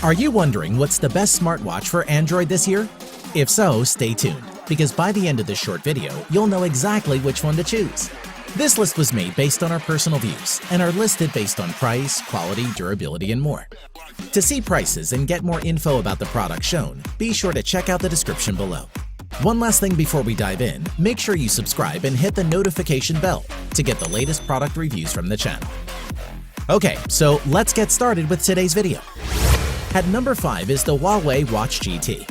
Are you wondering what's the best smartwatch for Android this year? If so, stay tuned, because by the end of this short video, you'll know exactly which one to choose. This list was made based on our personal views and are listed based on price, quality, durability, and more. To see prices and get more info about the product shown, be sure to check out the description below. One last thing before we dive in, make sure you subscribe and hit the notification bell to get the latest product reviews from the channel. Okay, so let's get started with today's video. At number 5 is the Huawei Watch GT.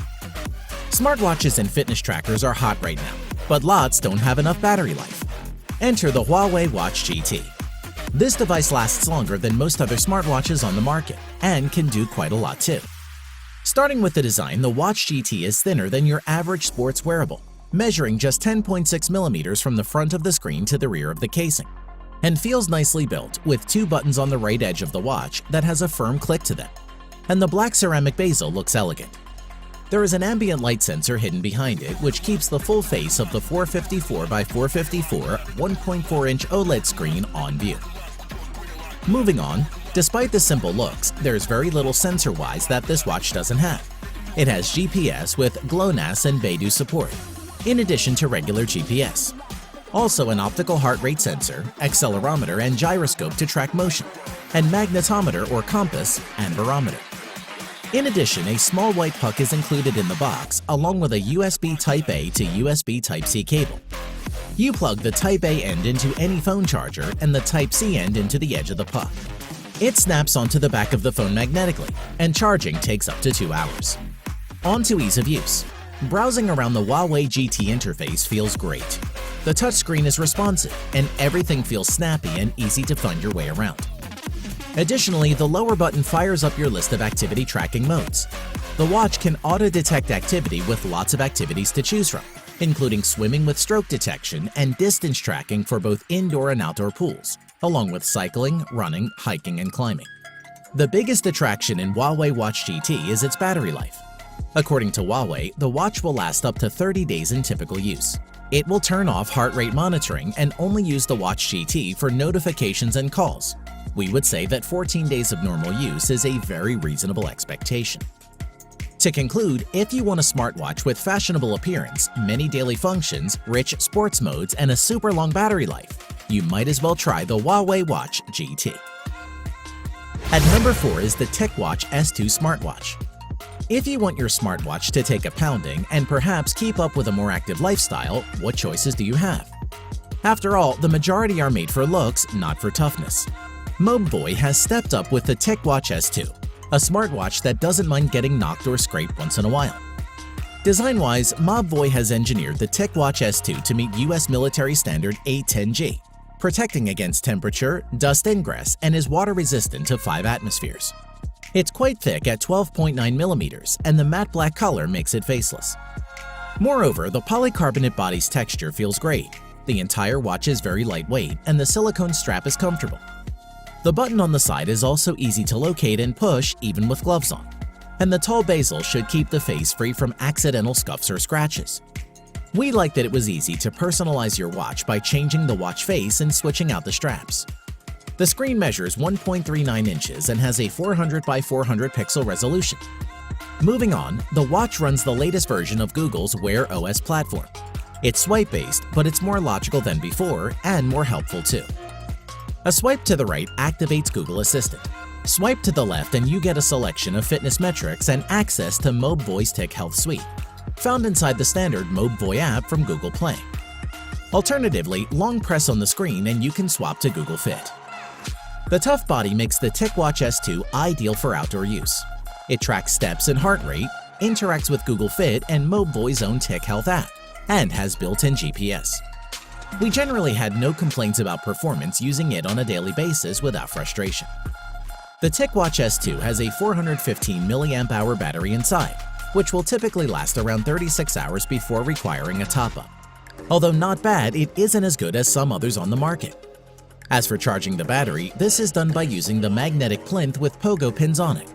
Smartwatches and fitness trackers are hot right now, but lots don't have enough battery life. Enter the Huawei Watch GT. This device lasts longer than most other smartwatches on the market and can do quite a lot too. Starting with the design, the Watch GT is thinner than your average sports wearable, measuring just 10.6 millimeters from the front of the screen to the rear of the casing, and feels nicely built with 2 buttons on the right edge of the watch that has a firm click to them. And the black ceramic bezel looks elegant. There is an ambient light sensor hidden behind it, which keeps the full face of the 454 by 454 1.4-inch OLED screen on view. Moving on, despite the simple looks, there's very little sensor-wise that this watch doesn't have. It has GPS with GLONASS and Beidou support, in addition to regular GPS. Also an optical heart rate sensor, accelerometer and gyroscope to track motion, and magnetometer or compass and barometer. In addition, a small white puck is included in the box along with a USB Type-A to USB Type-C cable. You plug the Type-A end into any phone charger and the Type-C end into the edge of the puck. It snaps onto the back of the phone magnetically, and charging takes up to 2 hours. On to ease of use. Browsing around the Huawei GT interface feels great. The touchscreen is responsive, and everything feels snappy and easy to find your way around. Additionally, the lower button fires up your list of activity tracking modes. The watch can auto-detect activity with lots of activities to choose from, including swimming with stroke detection and distance tracking for both indoor and outdoor pools, along with cycling, running, hiking, and climbing. The biggest attraction in Huawei Watch GT is its battery life. According to Huawei, the watch will last up to 30 days in typical use. It will turn off heart rate monitoring and only use the Watch GT for notifications and calls. We would say that 14 days of normal use is a very reasonable expectation. To conclude, if you want a smartwatch with fashionable appearance, many daily functions, rich sports modes, and a super long battery life, you might as well try the Huawei Watch GT. At number 4 is the TechWatch S2 smartwatch. If you want your smartwatch to take a pounding and perhaps keep up with a more active lifestyle, what choices do you have? After all, the majority are made for looks, not for toughness. Mobvoi has stepped up with the TechWatch S2, a smartwatch that doesn't mind getting knocked or scraped once in a while. Design-wise, Mobvoi has engineered the TechWatch S2 to meet US military standard 810G, protecting against temperature, dust ingress, and is water-resistant to 5 atmospheres. It's quite thick at 12.9 millimeters, and the matte black color makes it faceless. Moreover, the polycarbonate body's texture feels great. The entire watch is very lightweight, and the silicone strap is comfortable. The button on the side is also easy to locate and push even with gloves on, and the tall bezel should keep the face free from accidental scuffs or scratches. We like that it was easy to personalize your watch by changing the watch face and switching out the straps. The screen measures 1.39 inches and has a 400 by 400 pixel resolution. Moving on, the watch runs the latest version of Google's Wear OS platform. It's swipe-based, but it's more logical than before and more helpful too. A swipe to the right activates Google Assistant. Swipe to the left and you get a selection of fitness metrics and access to Mobvoi's Tech Health Suite, found inside the standard Mobvoi app from Google Play. Alternatively, long press on the screen and you can swap to Google Fit. The tough body makes the TechWatch S2 ideal for outdoor use. It tracks steps and heart rate, interacts with Google Fit and Mobvoi's own Tech Health app, and has built-in GPS. We generally had no complaints about performance using it on a daily basis without frustration. The TechWatch S2 has a 415 mAh battery inside, which will typically last around 36 hours before requiring a top-up. Although not bad, it isn't as good as some others on the market. As for charging the battery, this is done by using the magnetic plinth with pogo pins on it.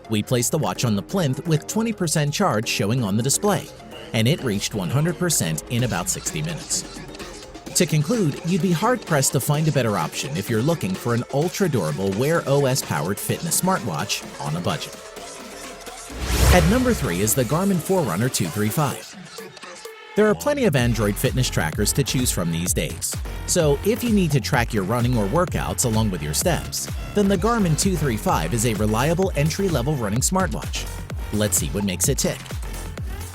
We placed the watch on the plinth with 20% charge showing on the display, and it reached 100% in about 60 minutes. To conclude, you'd be hard-pressed to find a better option if you're looking for an ultra-durable Wear OS-powered fitness smartwatch on a budget. At number 3 is the Garmin Forerunner 235. There are plenty of Android fitness trackers to choose from these days. So if you need to track your running or workouts along with your steps, then the Garmin 235 is a reliable entry-level running smartwatch. Let's see what makes it tick.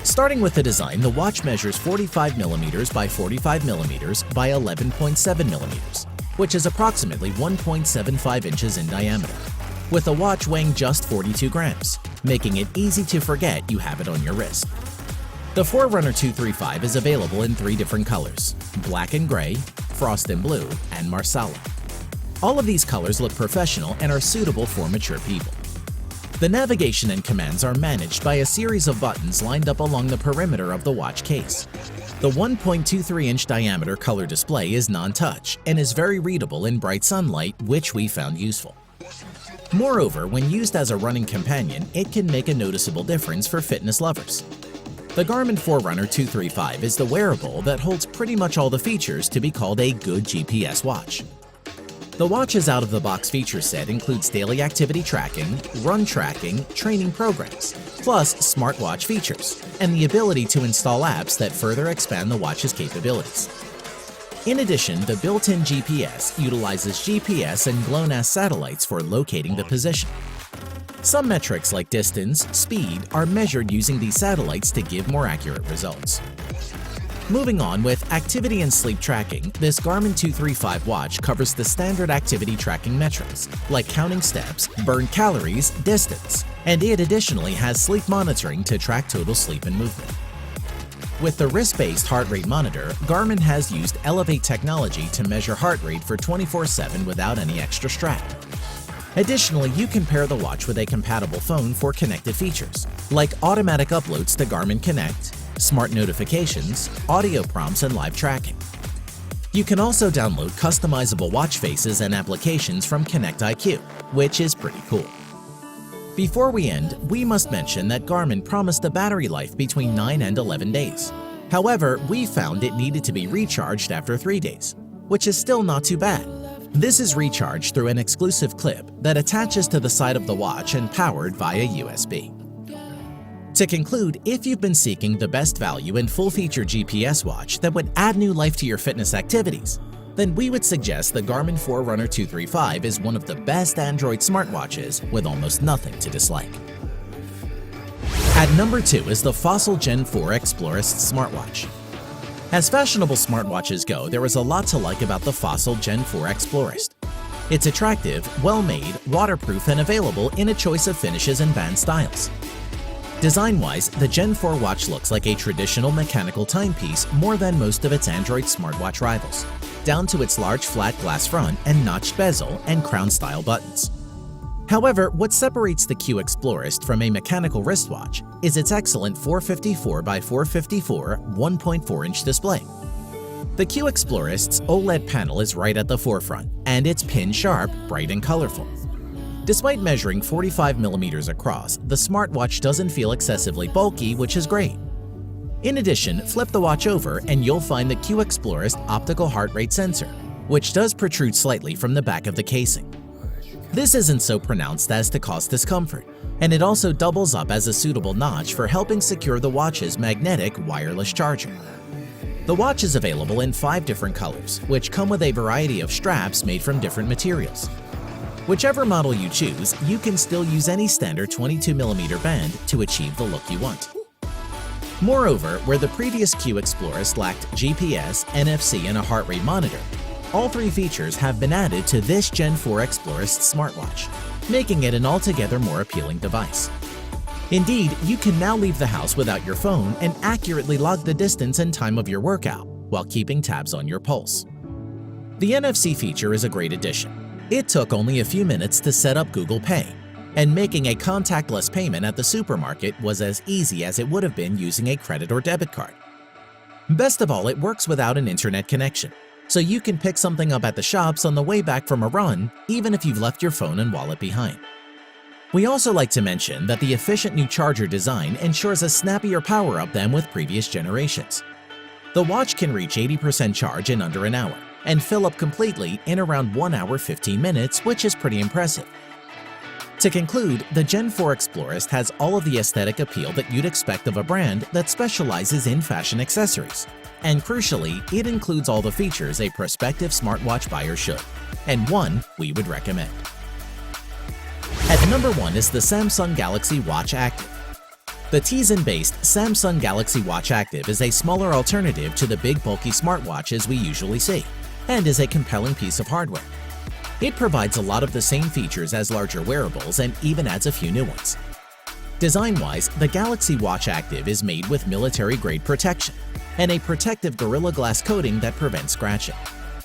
Starting with the design, the watch measures 45mm by 45mm by 11.7mm, which is approximately 1.75 inches in diameter, with the watch weighing just 42 grams, making it easy to forget you have it on your wrist. The Forerunner 235 is available in 3 different colors: black and gray, frost and blue, and marsala. All of these colors look professional and are suitable for mature people. The navigation and commands are managed by a series of buttons lined up along the perimeter of the watch case. The 1.23-inch diameter color display is non-touch and is very readable in bright sunlight, which we found useful. Moreover, when used as a running companion, it can make a noticeable difference for fitness lovers. The Garmin Forerunner 235 is the wearable that holds pretty much all the features to be called a good GPS watch. The watch's out-of-the-box feature set includes daily activity tracking, run tracking, training programs, plus smartwatch features, and the ability to install apps that further expand the watch's capabilities. In addition, the built-in GPS utilizes GPS and GLONASS satellites for locating the position. Some metrics like distance, speed are measured using these satellites to give more accurate results. Moving on with activity and sleep tracking, this Garmin 235 watch covers the standard activity tracking metrics like counting steps, burned calories, distance, and it additionally has sleep monitoring to track total sleep and movement. With the wrist-based heart rate monitor, Garmin has used Elevate technology to measure heart rate for 24/7 without any extra strap. Additionally, you can pair the watch with a compatible phone for connected features, like automatic uploads to Garmin Connect, smart notifications, audio prompts, and live tracking. You can also download customizable watch faces and applications from Connect IQ, which is pretty cool. Before we end, we must mention that Garmin promised a battery life between 9 and 11 days. However, we found it needed to be recharged after 3 days, which is still not too bad. This is recharged through an exclusive clip that attaches to the side of the watch and powered via USB. To conclude, if you've been seeking the best value and full-feature GPS watch that would add new life to your fitness activities, then we would suggest the Garmin Forerunner 235 is one of the best Android smartwatches with almost nothing to dislike. At number 2 is the Fossil Gen 4 Explorist smartwatch. As fashionable smartwatches go, there is a lot to like about the Fossil Gen 4 Explorist. It's attractive, well-made, waterproof, and available in a choice of finishes and band styles. Design-wise, the Gen 4 watch looks like a traditional mechanical timepiece more than most of its Android smartwatch rivals, down to its large flat glass front and notched bezel and crown-style buttons. However, what separates the Q Explorist from a mechanical wristwatch is its excellent 454 by 454 1.4-inch display. The Q Explorist's OLED panel is right at the forefront, and it's pin-sharp, bright, and colorful. Despite measuring 45mm across, the smartwatch doesn't feel excessively bulky, which is great. In addition, flip the watch over and you'll find the Q Explorist optical heart rate sensor, which does protrude slightly from the back of the casing. This isn't so pronounced as to cause discomfort, and it also doubles up as a suitable notch for helping secure the watch's magnetic wireless charger. The watch is available in 5 different colors, which come with a variety of straps made from different materials. Whichever model you choose, you can still use any standard 22mm band to achieve the look you want. Moreover, where the previous Q Explorist lacked GPS, NFC, and a heart rate monitor, all 3 features have been added to this Gen 4 Explorist smartwatch, making it an altogether more appealing device. Indeed, you can now leave the house without your phone and accurately log the distance and time of your workout while keeping tabs on your pulse. The NFC feature is a great addition. It took only a few minutes to set up Google Pay, and making a contactless payment at the supermarket was as easy as it would have been using a credit or debit card. Best of all, it works without an internet connection, so you can pick something up at the shops on the way back from a run, even if you've left your phone and wallet behind. We also like to mention that the efficient new charger design ensures a snappier power-up than with previous generations. The watch can reach 80% charge in under an hour, and fill up completely in around 1 hour 15 minutes, which is pretty impressive. To conclude, the Gen 4 Explorist has all of the aesthetic appeal that you'd expect of a brand that specializes in fashion accessories. And crucially, it includes all the features a prospective smartwatch buyer should, and one we would recommend. At number 1 is the Samsung Galaxy Watch Active. The Tizen-based Samsung Galaxy Watch Active is a smaller alternative to the big bulky smartwatches we usually see, and is a compelling piece of hardware. It provides a lot of the same features as larger wearables and even adds a few new ones. Design-wise, the Galaxy Watch Active is made with military-grade protection and a protective Gorilla Glass coating that prevents scratching.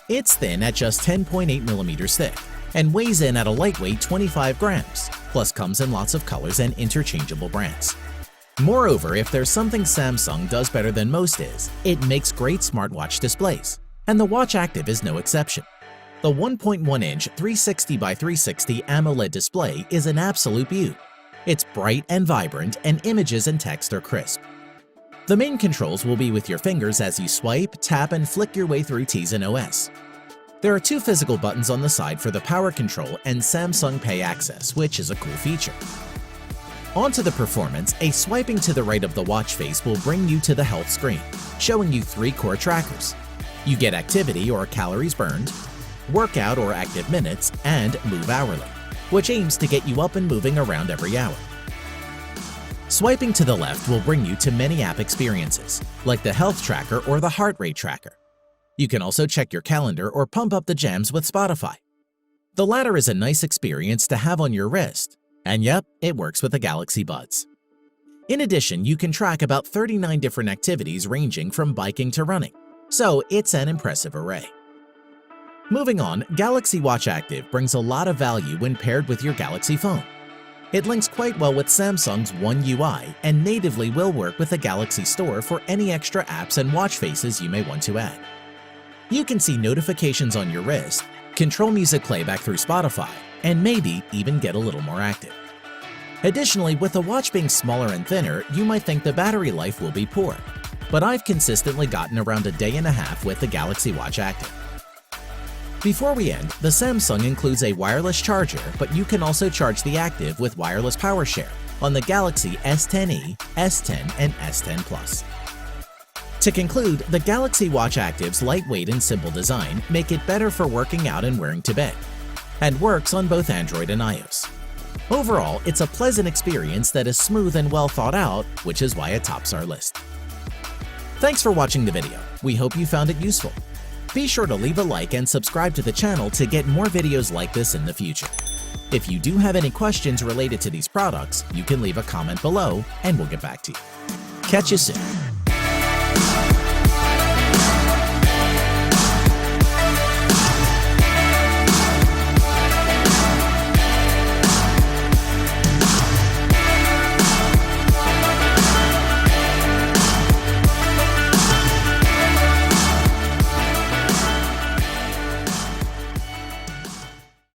It's thin at just 10.8 millimeters thick and weighs in at a lightweight 25 grams, plus comes in lots of colors and interchangeable brands. Moreover, if there's something Samsung does better than most is, it makes great smartwatch displays, and the Watch Active is no exception. The 1.1-inch 360 by 360 AMOLED display is an absolute beaut. It's bright and vibrant, and images and text are crisp. The main controls will be with your fingers as you swipe, tap, and flick your way through Tizen OS. There are 2 physical buttons on the side for the power control and Samsung Pay access, which is a cool feature. Onto the performance, a swiping to the right of the watch face will bring you to the health screen, showing you 3 core trackers. You get activity or calories burned, workout or active minutes, and move hourly, which aims to get you up and moving around every hour. Swiping to the left will bring you to many app experiences, like the health tracker or the heart rate tracker. You can also check your calendar or pump up the jams with Spotify. The latter is a nice experience to have on your wrist, and yep, it works with the Galaxy Buds. In addition, you can track about 39 different activities ranging from biking to running, so it's an impressive array. Moving on, Galaxy Watch Active brings a lot of value when paired with your Galaxy phone. It links quite well with Samsung's One UI and natively will work with the Galaxy Store for any extra apps and watch faces you may want to add. You can see notifications on your wrist, control music playback through Spotify, and maybe even get a little more active. Additionally, with the watch being smaller and thinner, you might think the battery life will be poor, but I've consistently gotten around a day and a half with the Galaxy Watch Active. Before we end, the Samsung includes a wireless charger, but you can also charge the Active with wireless power share on the Galaxy S10e, S10, and S10 Plus. To conclude, the Galaxy Watch Active's lightweight and simple design make it better for working out and wearing to bed, and works on both Android and iOS. Overall, it's a pleasant experience that is smooth and well thought out, which is why it tops our list. Thanks for watching the video. We hope you found it useful. Be sure to leave a like and subscribe to the channel to get more videos like this in the future. If you do have any questions related to these products, you can leave a comment below and we'll get back to you. Catch you soon.